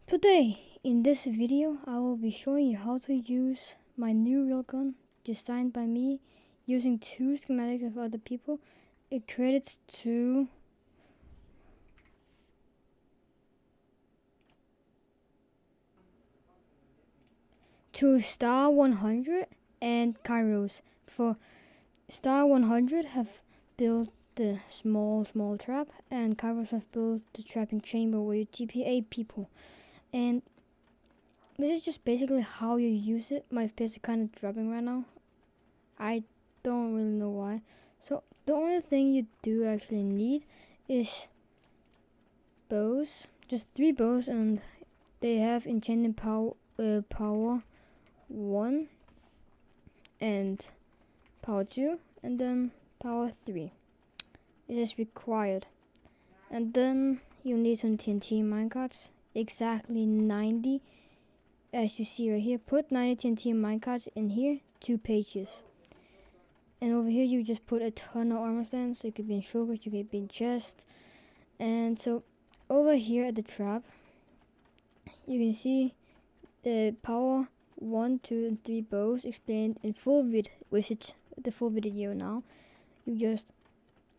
Today, in this video, I will be showing you how to use my new railgun designed by me using two schematics of other people. It credits to Star 100 and Kairos. For Star 100 have built the small trap, and Kairos have built the trapping chamber where you TPA people. And this is just basically how you use it. My FPS is kind of dropping right now. I don't really know why. So the only thing you do actually need is bows, just 3 bows, and they have enchanting power 1 and power 2 and then power 3. It is required. And then you need some TNT minecarts, exactly 90, as you see right here. Put 90 TNT minecarts in here, 2 pages. And over here you just put a ton of armor stands, so it could be in shoulders, you could be in chest. And so over here at the trap, you can see the power 1, 2, and 3 bows explained in full vid, which is the full video now. You just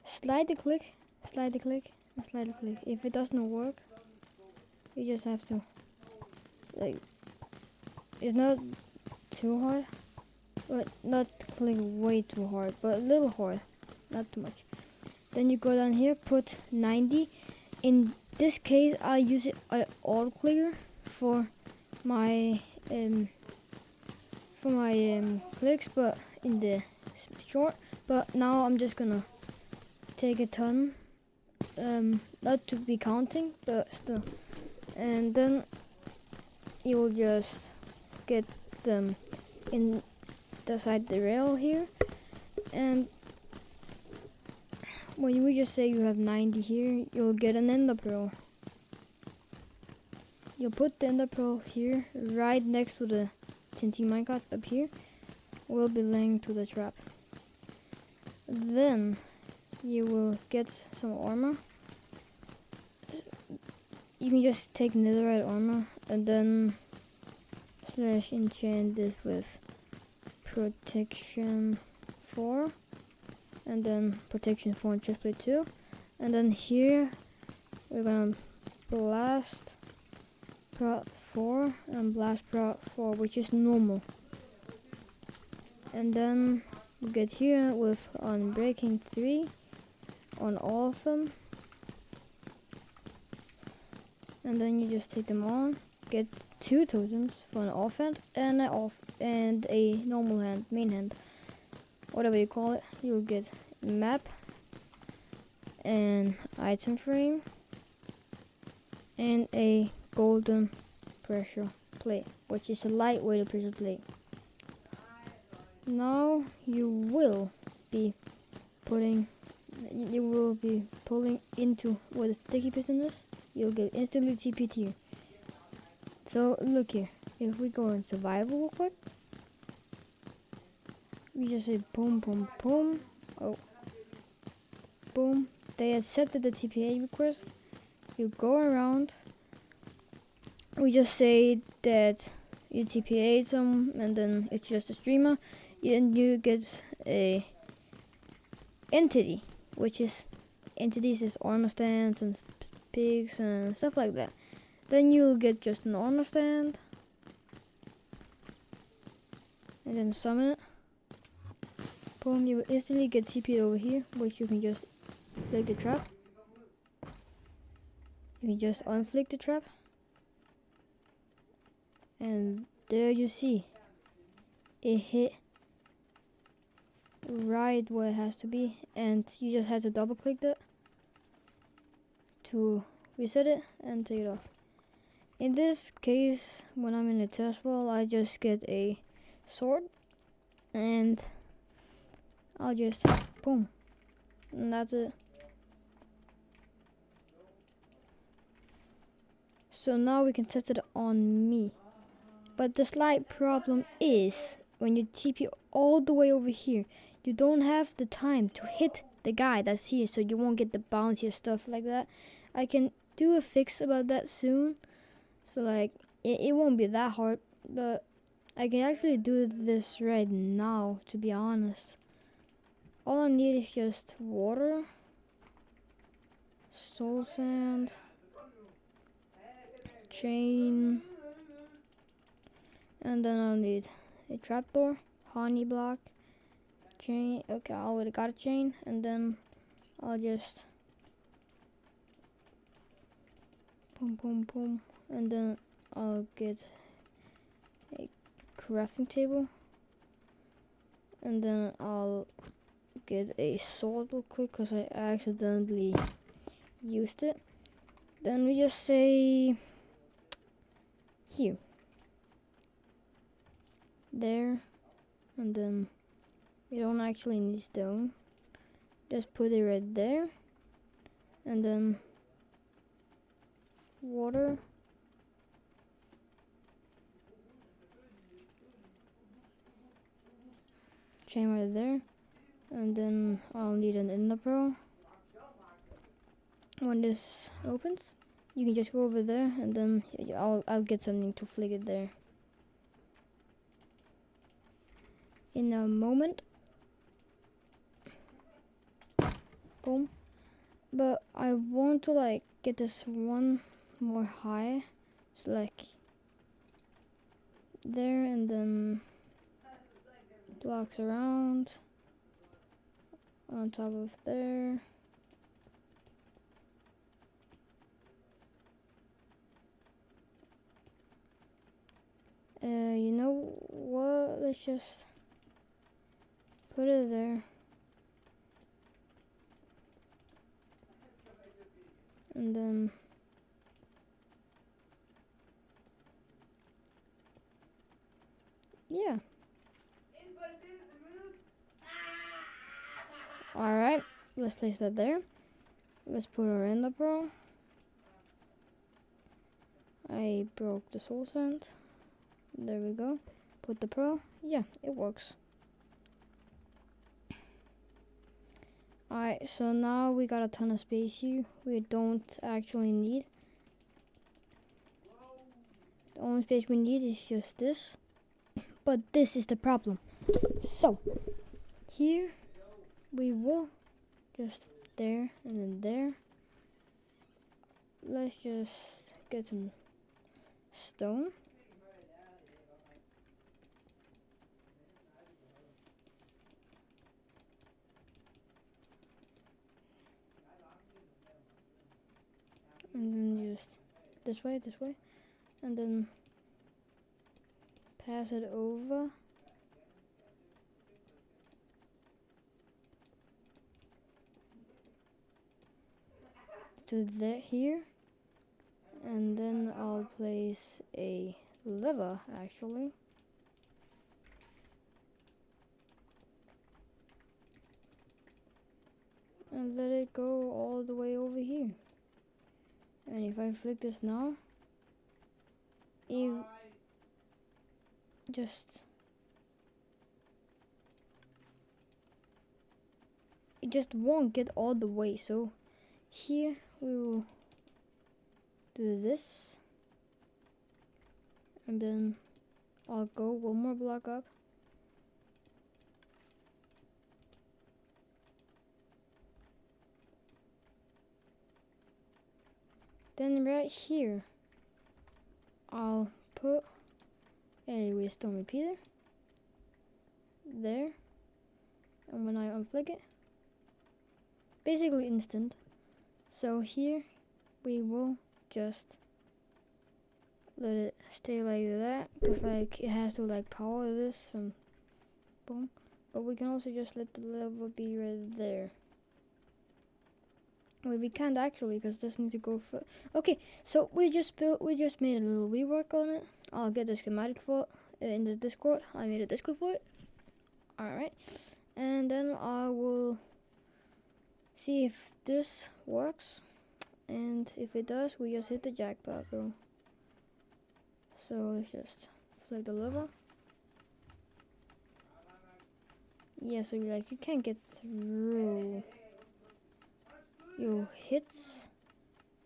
slide the click, and slide the click. If it doesn't work, you just have to, like, it's not too hard, but not click way too hard, but a little hard, not too much. Then you go down here, put 90. In this case, I use it auto clear for my clicks, but in the short. But now I'm just gonna take a ton, not to be counting, but still. And then you will just get them in inside the rail here, and when we just say you have 90 here, you'll get an ender pearl. You'll put the ender pearl here, right next to the TNT minecart up here. Will be linked to the trap. Then you will get some armor. You can just take netherite armor and then slash enchant this with protection 4, and then protection 4 and chestplate 2, and then here we're gonna blast prot 4 and blast prot 4, which is normal. And then we get here with unbreaking 3 on all of them, and then you just take them on. Get 2 totems for an offhand and a normal hand, main hand, whatever you call it. You'll get map and item frame and a golden pressure plate, which is a lightweight pressure plate. Now you will be pulling into where the sticky piston is. You'll get instantly TP'd here. So look here, if we go in survival real quick, we just say boom, boom, boom. Oh, boom. They accepted the TPA request. You go around. We just say that you TPA them, and then it's just a streamer. And you get a entity, which is entities is armor stands and pigs and stuff like that. Then you'll get just an armor stand, and then summon it. Boom, you will instantly get TP'd over here, which you can just flick the trap. You can just unflick the trap. And there you see, it hit right where it has to be, and you just have to double click that to reset it and take it off. In this case, when I'm in a test wall, I just get a sword, and I'll just boom, and that's it. So now we can test it on me. But the slight problem is, when you TP all the way over here, you don't have the time to hit the guy that's here, so you won't get the bouncy or stuff like that. I can do a fix about that soon. So like it won't be that hard, but I can actually do this right now, to be honest. All I need is just water, soul sand, chain, and then I'll need a trapdoor, honey block, chain. Okay, I already got a chain, and then I'll just boom, boom, boom, and then I'll get a crafting table, and then I'll get a sword real quick because I accidentally used it. Then we just say here, there, and then we don't actually need stone. Just put it right there, and then water, chain right there, and then I'll need an ender pearl. When this opens, you can just go over there, and then I'll get something to flick it there in a moment. Boom. But I want to like get this one more high, so like there, and then blocks around on top of there. You know what? Let's just put it there. And then yeah. Alright, let's place that there. Let's put our ender pearl. I broke the soul sand. There we go. Put the pearl. Yeah, it works. Alright, so now we got a ton of space here. We don't actually need. The only space we need is just this. But this is the problem. So, here we will just there and then there. Let's just get some stone. And then just this way, and then pass it over. To there here, and then I'll place a lever actually. And let it go all the way over here. And if I flick this now, it just won't get all the way. So here we will do this, and then I'll go one more block up. Then right here, I'll put a redstone repeater there, and when I unflick it, basically instant. So here we will just let it stay like that, because like it has to like power this and boom. But we can also just let the lever be right there. Well, we can't actually, because this needs to go for. Okay, so we just made a little rework on it. I'll get the schematic for it in the Discord. I made a Discord for it. Alright, and then I will see if this works, and if it does, we just hit the jackpot, bro. So let's just flick the lever. Yeah, so you're like, you can't get through. You hit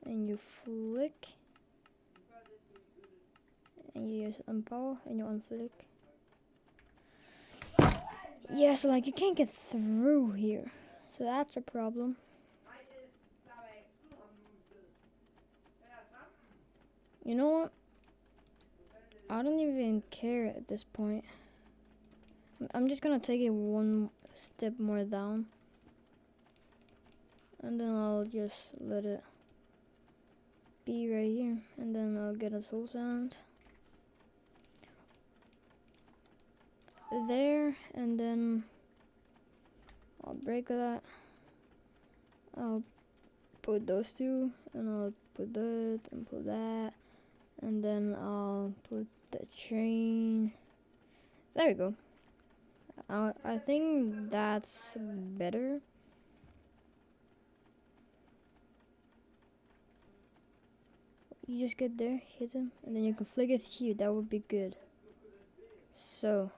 and you flick, and you use unpower and you unflick. Yeah, so like you can't get through here, so that's a problem. You know what? I don't even care at this point. I'm just gonna take it one step more down, and then I'll just let it be right here, and then I'll get a soul sand there, and then I'll break that. I'll put those two, and I'll put that and put that, and then I'll put the chain. There we go. I think that's better. You just get there, hit him, and then you can flick it here. That would be good. So,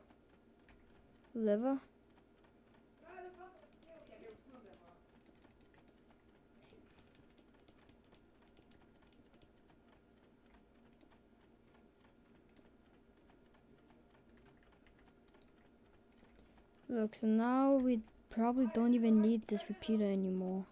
lever. Look, so now we probably don't even need this repeater anymore.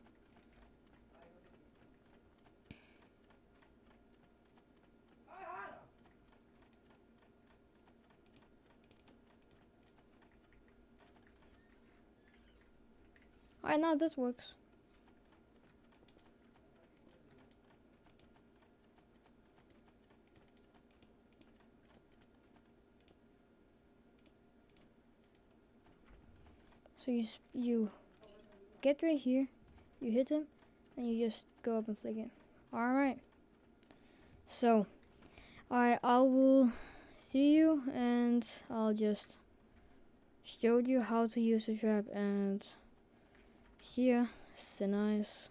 Alright, now this works. So you get right here, you hit him, and you just go up and flick it. Alright. So, I will see you, and I'll just show you how to use the trap, and see ya. So nice.